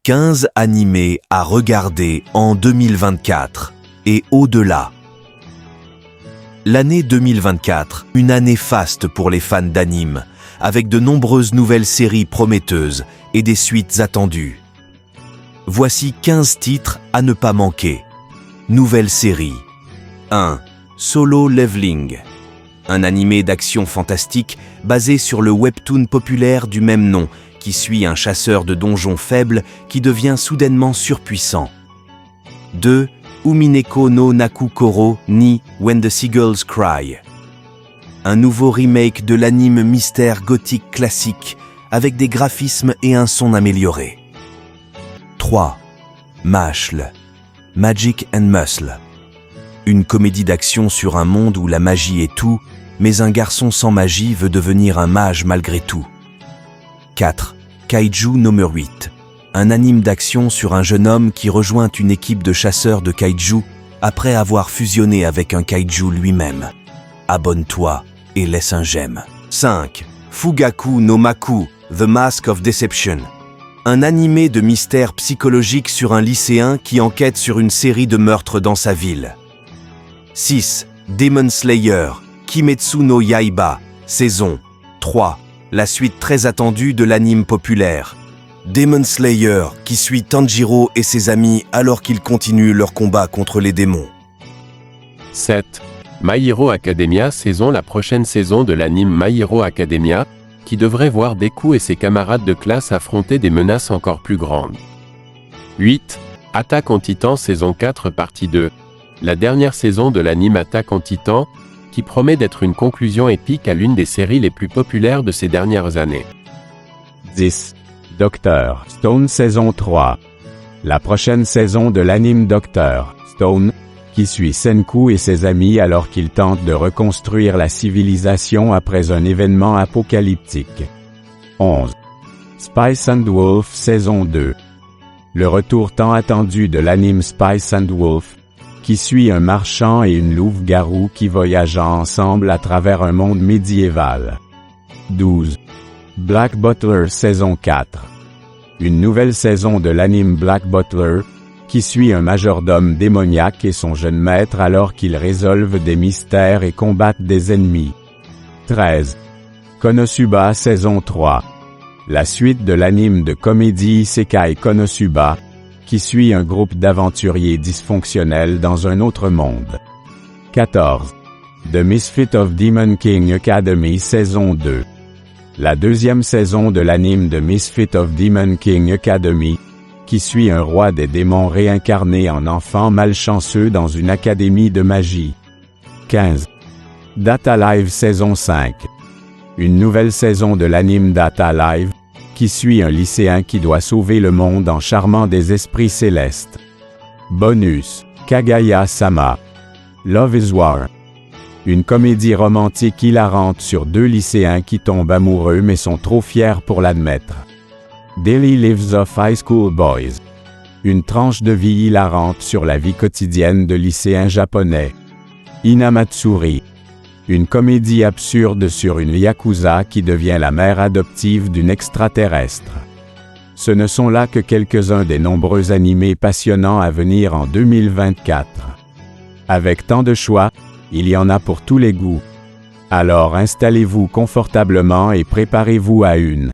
15 animés à regarder en 2024 et au-delà. L'année 2024, une année faste pour les fans d'anime, avec de nombreuses nouvelles séries prometteuses et des suites attendues. Voici 15 titres à ne pas manquer. Nouvelle série. 1. Solo Leveling. Un animé d'action fantastique basé sur le webtoon populaire du même nom, qui suit un chasseur de donjons faible qui devient soudainement surpuissant. 2. Umineko no Nakukoro ni When the Seagulls Cry. Un nouveau remake de l'anime mystère gothique classique avec des graphismes et un son amélioré. 3. Mashle, Magic and Muscle. Une comédie d'action sur un monde où la magie est tout, mais un garçon sans magie veut devenir un mage malgré tout. 4. Kaiju no 8. Un anime d'action sur un jeune homme qui rejoint une équipe de chasseurs de kaiju après avoir fusionné avec un kaiju lui-même. Abonne-toi et laisse un j'aime. 5. Fugaku no Maku, The Mask of Deception. Un animé de mystère psychologique sur un lycéen qui enquête sur une série de meurtres dans sa ville. 6. Demon Slayer, Kimetsu no Yaiba, saison 3. La suite très attendue de l'anime populaire. Demon Slayer, qui suit Tanjiro et ses amis alors qu'ils continuent leur combat contre les démons. 7. My Hero Academia saison. La prochaine saison de l'anime My Hero Academia, qui devrait voir Deku et ses camarades de classe affronter des menaces encore plus grandes. 8. Attack on Titan saison 4 partie 2. La dernière saison de l'anime Attack on Titan, qui promet d'être une conclusion épique à l'une des séries les plus populaires de ces dernières années. 10. Dr. Stone saison 3. La prochaine saison de l'anime Dr. Stone, qui suit Senku et ses amis alors qu'ils tentent de reconstruire la civilisation après un événement apocalyptique. 11. Spice and Wolf saison 2. Le retour tant attendu de l'anime Spice and Wolf, qui suit un marchand et une louve-garou qui voyagent ensemble à travers un monde médiéval. 12. Black Butler saison 4. Une nouvelle saison de l'anime Black Butler, qui suit un majordome démoniaque et son jeune maître alors qu'ils résolvent des mystères et combattent des ennemis. 13. Konosuba saison 3. La suite de l'anime de comédie Isekai Konosuba, qui suit un groupe d'aventuriers dysfonctionnels dans un autre monde. 14. The Misfit of Demon King Academy saison 2. La deuxième saison de l'anime de Misfit of Demon King Academy, qui suit un roi des démons réincarné en enfant malchanceux dans une académie de magie. 15. Data Live saison 5. Une nouvelle saison de l'anime Data Live, qui suit un lycéen qui doit sauver le monde en charmant des esprits célestes. Bonus, Kagaya-sama. Love is War. Une comédie romantique hilarante sur deux lycéens qui tombent amoureux mais sont trop fiers pour l'admettre. Daily Lives of High School Boys. Une tranche de vie hilarante sur la vie quotidienne de lycéens japonais. Inamatsuri. Une comédie absurde sur une yakuza qui devient la mère adoptive d'une extraterrestre. Ce ne sont là que quelques-uns des nombreux animés passionnants à venir en 2024. Avec tant de choix, il y en a pour tous les goûts. Alors installez-vous confortablement et préparez-vous à une